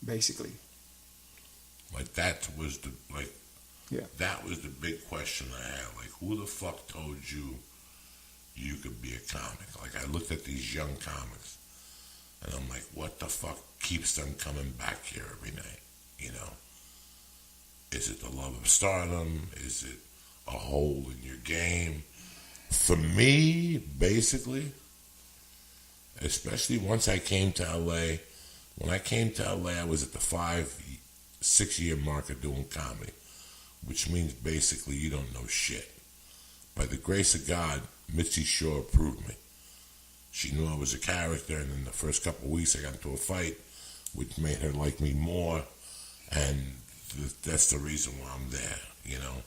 basically. Like that was the Yeah. that was the big question I had. Like, who the fuck told you you could be a comic? Like, I looked at these young comics, and I'm like, what the fuck keeps them coming back here every night? You know, is it the love of stardom? Is it a hole in your game? For me, basically, especially once I came to LA. When I came to LA, I was at the 5-6 year mark of doing comedy, which means basically you don't know shit. By the grace of God, Mitzi Shore approved me. She knew I was a character, and in the first couple of weeks I got into a fight, which made her like me more, and that's the reason why I'm there, you know.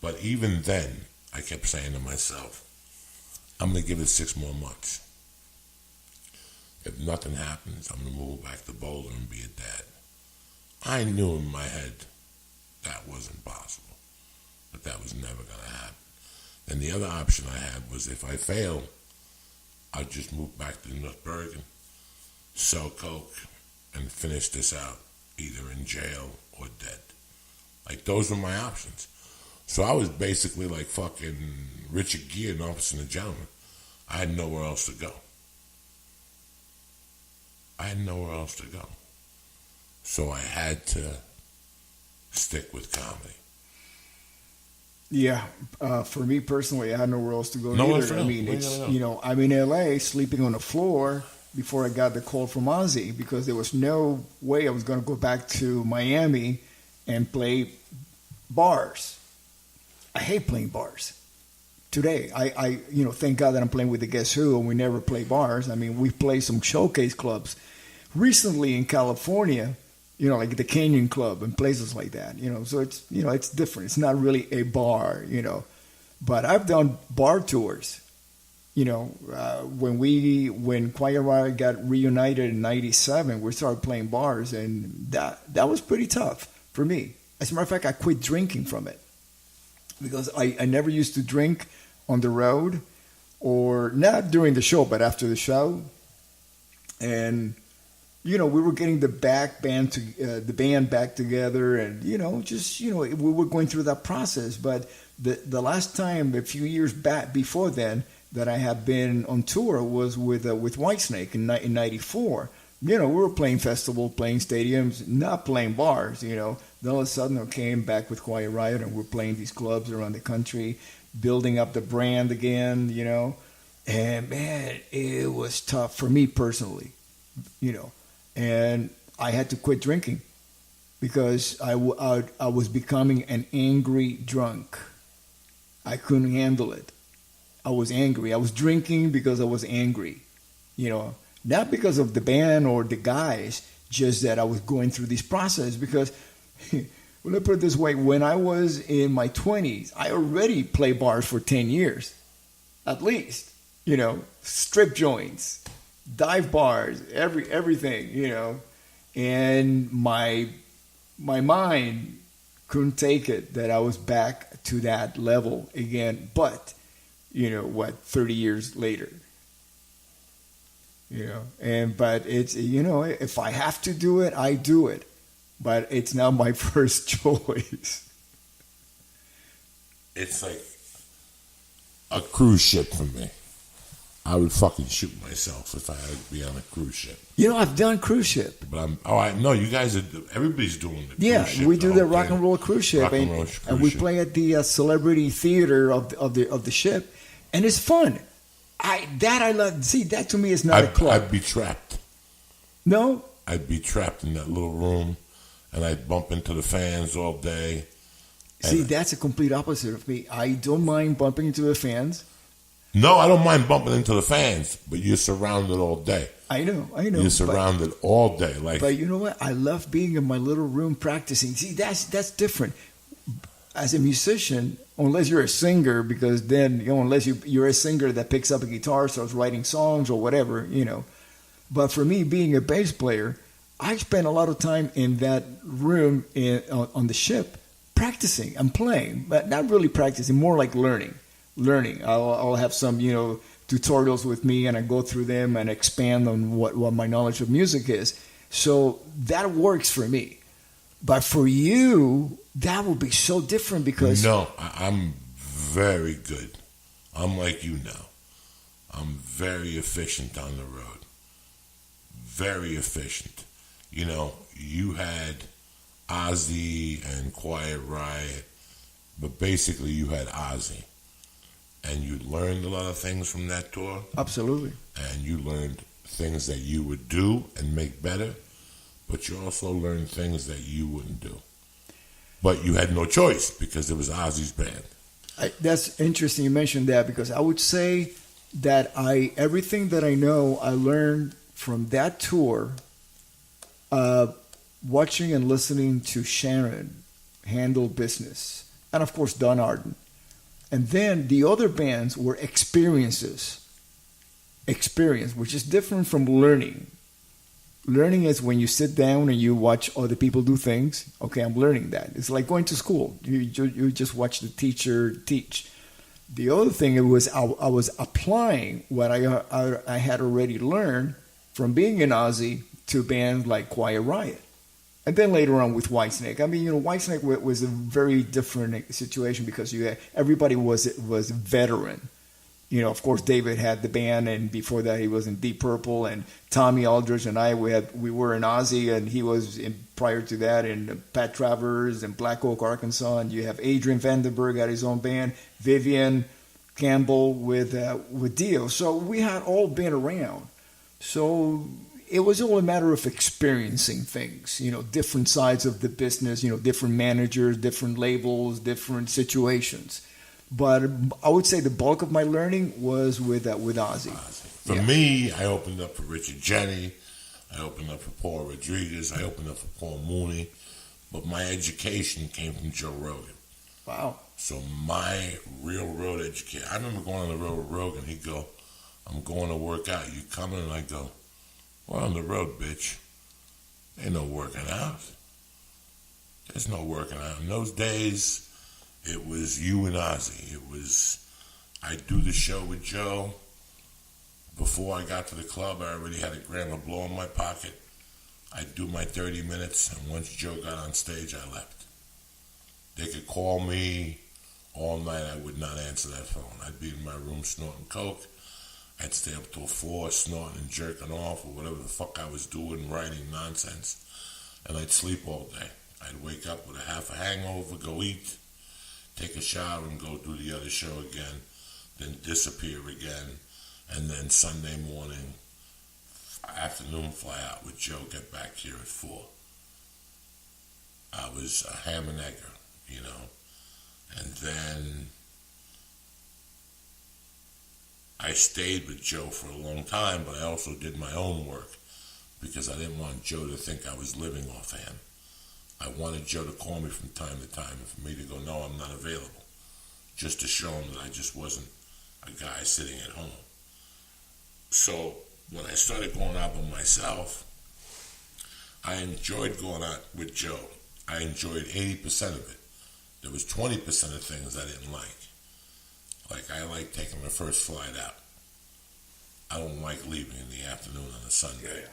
But even then, I kept saying to myself, I'm going to give it 6 more months. If nothing happens, I'm going to move back to Boulder and be a dad. I knew in my head that wasn't possible, but that was never going to happen. Then the other option I had was if I fail, I'd just move back to North Bergen, sell coke, and finish this out, either in jail or dead. Like, those were my options. So I was basically like fucking Richard Gere in Officer and a Gentleman. I had nowhere else to go. So I had to stick with comedy. Yeah, for me personally, I had nowhere else to go No, either. I mean, it's, you know, I'm in LA sleeping on the floor before I got the call from Ozzy because there was no way I was going to go back to Miami and play bars. I hate playing bars. Today, I thank God that I'm playing with the Guess Who and we never play bars. I mean, we play some showcase clubs. Recently in California, you know, like the Canyon Club and places like that, you know, so it's, you know, it's different. It's not really a bar, you know, but I've done bar tours, you know, when Quiet Riot got reunited in 97, we started playing bars and that was pretty tough for me. As a matter of fact, I quit drinking from it because I never used to drink on the road or not during the show, but after the show. And you know, we were getting the band back together, and you know, just you know, we were going through that process. But the last time, a few years back before then, that I had been on tour was with Whitesnake in '94. You know, we were playing festivals, playing stadiums, not playing bars. You know, then all of a sudden I came back with Quiet Riot, and we're playing these clubs around the country, building up the brand again. You know, and man, it was tough for me personally. You know. And I had to quit drinking because I was becoming an angry drunk. I couldn't handle it. I was angry. I was drinking because I was angry. You know, not because of the band or the guys, just that I was going through this process because, well, let's put it this way, when I was in my 20s, I already played bars for 10 years, at least, you know, strip joints, dive bars, everything, you know, and my mind couldn't take it that I was back to that level again. But you know 30 years later, you know, but it's, you know, if I have to do it, I do it, but it's now my first choice. It's like a cruise ship for me. I would fucking shoot myself if I had to be on a cruise ship. You know, I've done cruise ship. But I know you guys are. Everybody's doing the cruise ship. Yeah, we do the rock and roll cruise ship, and we play at the celebrity theater of the ship, and it's fun. I love. See, that to me is not a club. I'd be trapped. No, I'd be trapped in that little room, and I'd bump into the fans all day. See, that's a complete opposite of me. I don't mind bumping into the fans. No, I don't mind bumping into the fans, but you're surrounded all day. I know. You're surrounded all day. But you know what? I love being in my little room practicing. See, that's different. As a musician, unless you're a singer, because then, you know, unless you're a singer that picks up a guitar, starts writing songs or whatever, you know. But for me, being a bass player, I spend a lot of time in that room on the ship practicing. I'm playing, but not really practicing, more like learning. I'll have some, you know, tutorials with me, and I go through them and expand on what my knowledge of music is. So that works for me. But for you, that would be so different because No, I'm very good. I'm like you now. I'm very efficient on the road. Very efficient. You know, you had Ozzy and Quiet Riot, but basically you had Ozzy. And you learned a lot of things from that tour. absolutely. And you learned things that you would do and make better, but you also learned things that you wouldn't do. But you had no choice because it was Ozzy's band. That's interesting you mentioned that because I would say that everything that I know I learned from that tour, watching and listening to Sharon handle business, and of course Don Arden. And then the other bands were experiences. Experience, which is different from learning. Learning is when you sit down and you watch other people do things. Okay, I'm learning that. It's like going to school. You just watch the teacher teach. The other thing it was I was applying what I had already learned from being in Ozzy to bands like Quiet Riot. And then later on with Whitesnake. I mean, Whitesnake was a very different situation because everybody was veteran. Of course, David had the band, and before that, he was in Deep Purple, and Tommy Aldridge and I, we were in Ozzy, and he was prior to that in Pat Travers and Black Oak, Arkansas, and you have Adrian Vandenberg had his own band, Vivian Campbell with Diaz. So we had all been around. So it was all a matter of experiencing things, different sides of the business, different managers, different labels, different situations. But I would say the bulk of my learning was with Ozzy. For me, I opened up for Richard Jeni. I opened up for Paul Rodriguez. I opened up for Paul Mooney. But my education came from Joe Rogan. Wow. So my real road education, I remember going on the road with Rogan. He'd go, I'm going to work out. You coming? And I go, we're on the road, bitch. Ain't no working out. There's no working out. In those days, it was you and Ozzy. It was, I'd do the show with Joe. Before I got to the club, I already had $1 of blow in my pocket. I'd do my 30 minutes, and once Joe got on stage, I left. They could call me all night. I would not answer that phone. I'd be in my room snorting coke. I'd stay up till 4 snorting and jerking off or whatever the fuck I was doing, writing nonsense. And I'd sleep all day. I'd wake up with half a hangover, go eat, take a shower and go do the other show again, then disappear again, and then Sunday morning, afternoon fly out with Joe, get back here at 4. I was a ham and egger, and then I stayed with Joe for a long time, but I also did my own work because I didn't want Joe to think I was living off of him. I wanted Joe to call me from time to time and for me to go, no, I'm not available, just to show him that I just wasn't a guy sitting at home. So when I started going out by myself, I enjoyed going out with Joe. I enjoyed 80% of it. There was 20% of things I didn't like. Like I like taking the first flight out. I don't like leaving in the afternoon on a Sunday. Yeah.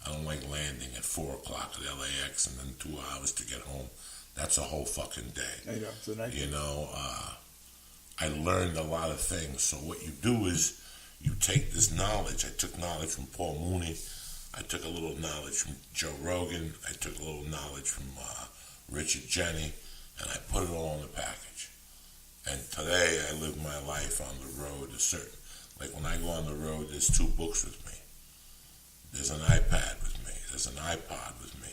I don't like landing at 4 o'clock at LAX and then 2 hours to get home. That's a whole fucking day. Yeah, it's a nice I learned a lot of things. So what you do is you take this knowledge. I took knowledge from Paul Mooney. I took a little knowledge from Joe Rogan. I took a little knowledge from Richard Jeni, and I put it all in a package. And today I live my life on the road. Like when I go on the road, there's 2 books with me. There's an iPad with me. There's an iPod with me.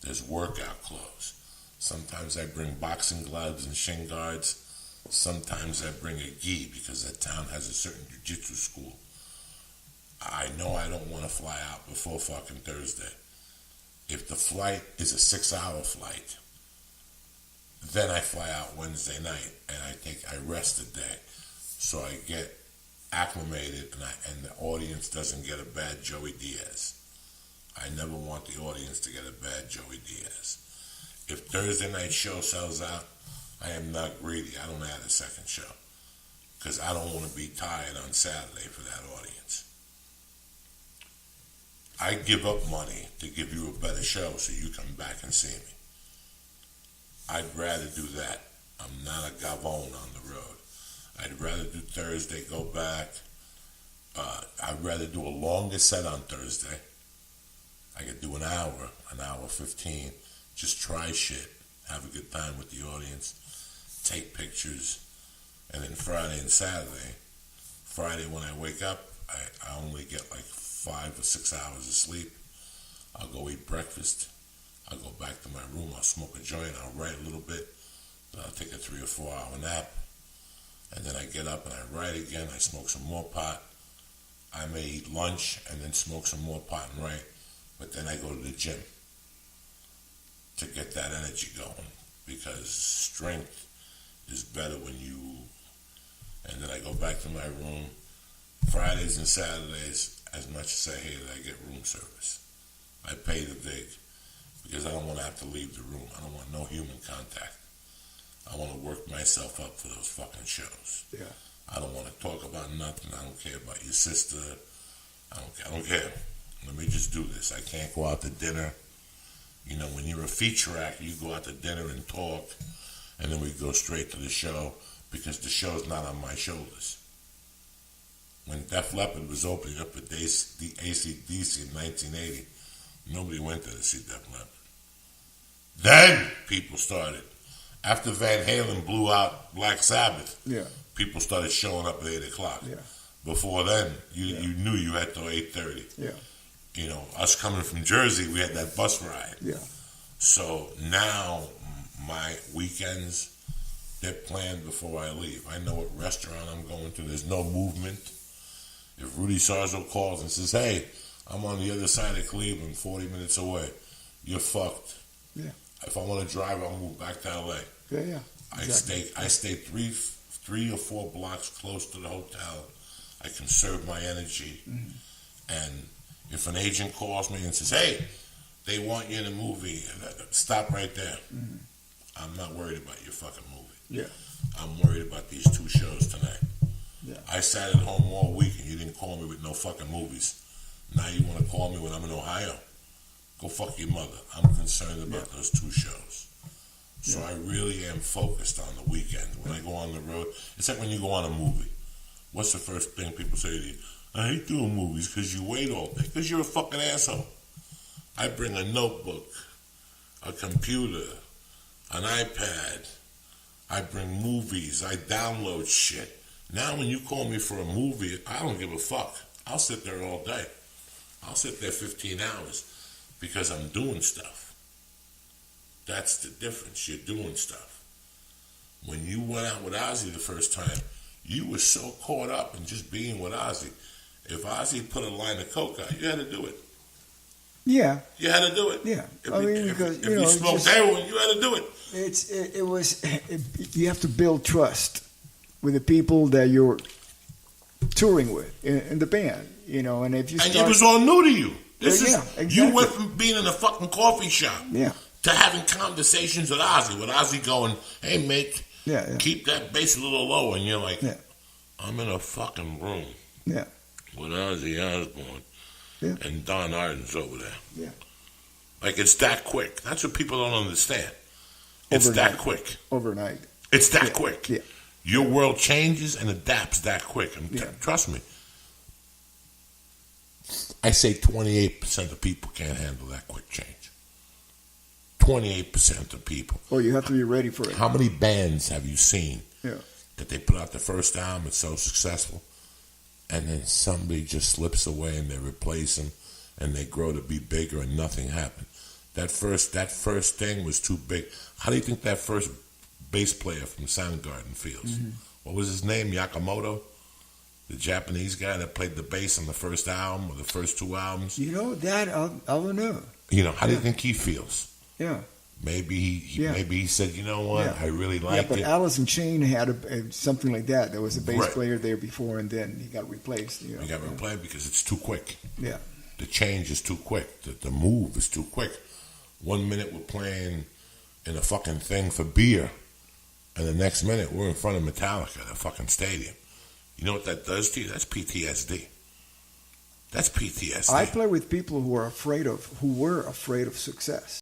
There's workout clothes. Sometimes I bring boxing gloves and shin guards. Sometimes I bring a gi because that town has a certain jiu-jitsu school. I know I don't want to fly out before fucking Thursday. If the flight is a 6-hour flight, then I fly out Wednesday night and I rest a day. So I get acclimated and the audience doesn't get a bad Joey Diaz. I never want the audience to get a bad Joey Diaz. If Thursday night show sells out, I am not greedy. I don't add a second show because I don't want to be tired on Saturday for that audience. I give up money to give you a better show so you come back and see me. I'd rather do that. I'm not a gavone on the road. I'd rather do Thursday, go back. I'd rather do a longer set on Thursday. I could do an hour 15, just try shit, have a good time with the audience, take pictures, and then Friday and Saturday. Friday when I wake up, I only get like 5 or 6 hours of sleep. I'll go eat breakfast. I'll go back to my room. I'll smoke a joint. I'll write a little bit. Then I'll take a 3 or 4 hour nap. And then I get up and I write again. I smoke some more pot. I may eat lunch and then smoke some more pot and write. But then I go to the gym to get that energy going, because strength is better when you... And then I go back to my room. Fridays and Saturdays, as much as I hate it, I get room service. I pay the vig because I don't want to have to leave the room. I don't want no human contact. I want to work myself up for those fucking shows. Yeah. I don't want to talk about nothing. I don't care about your sister. I don't care. Let me just do this. I can't go out to dinner. You know, when you're a feature actor, you go out to dinner and talk, and then we go straight to the show because the show's not on my shoulders. When Def Leppard was opening up at the AC/DC in 1980, nobody went there to see Def Leppard. Then people started. After Van Halen blew out Black Sabbath, people started showing up at 8 o'clock. Yeah. Before then, you knew you had till 8:30. Yeah. You know, us coming from Jersey, we had that bus ride. Yeah. So now my weekends, they're planned before I leave. I know what restaurant I'm going to. There's no movement. If Rudy Sarzo calls and says, hey, I'm on the other side of Cleveland, 40 minutes away, you're fucked. Yeah. If I want to drive, I'll move back to L.A. Yeah, yeah. Exactly. I stay three or four blocks close to the hotel. I conserve my energy. Mm-hmm. And if an agent calls me and says, hey, they want you in a movie, stop right there. Mm-hmm. I'm not worried about your fucking movie. Yeah. I'm worried about these 2 shows tonight. Yeah. I sat at home all week and you didn't call me with no fucking movies. Now you want to call me when I'm in Ohio? Go fuck your mother. I'm concerned about those 2 shows. So I really am focused on the weekend. When I go on the road, it's like when you go on a movie. What's the first thing people say to you? I hate doing movies because you wait all day. Because you're a fucking asshole. I bring a notebook, a computer, an iPad. I bring movies. I download shit. Now when you call me for a movie, I don't give a fuck. I'll sit there all day. I'll sit there 15 hours because I'm doing stuff. That's the difference. You're doing stuff. When you went out with Ozzy the first time, you were so caught up in just being with Ozzy. If Ozzy put a line of coke out, you had to do it. Yeah. You had to do it. Yeah. If you smoked heroin, you had to do it. You have to build trust with the people that you're touring with in the band, you know, and if you start... And it was all new to you. Exactly. You went from being in a fucking coffee shop to having conversations with Ozzy going, hey, mate, keep that bass a little lower. And you're like, I'm in a fucking room with Ozzy Osbourne and Don Arden's over there. Yeah. Like, it's that quick. That's what people don't understand. It's that quick. Overnight. It's that quick. Yeah. Your world changes and adapts that quick. And trust me, I say 28% of people can't handle that quick change. 28% of people. Oh, you have to be ready for it. How many bands have you seen that they put out the first album, it's so successful, and then somebody just slips away and they replace them and they grow to be bigger and nothing happened? That first thing was too big. How do you think that first bass player from Soundgarden feels? Mm-hmm. What was his name? Yakamoto? The Japanese guy that played the bass on the first album or the first 2 albums? You know, that I don't know. You know, how do you think he feels? Yeah. Maybe he said, you know what, I really like it. Yeah, but Alice in Chains had something like that. There was a bass player there before, and then he got replaced. You know? He got replaced because it's too quick. Yeah. The change is too quick. The move is too quick. 1 minute we're playing in a fucking thing for beer, and the next minute we're in front of Metallica at a fucking stadium. You know what that does to you? That's PTSD. That's PTSD. I play with people who were afraid of success.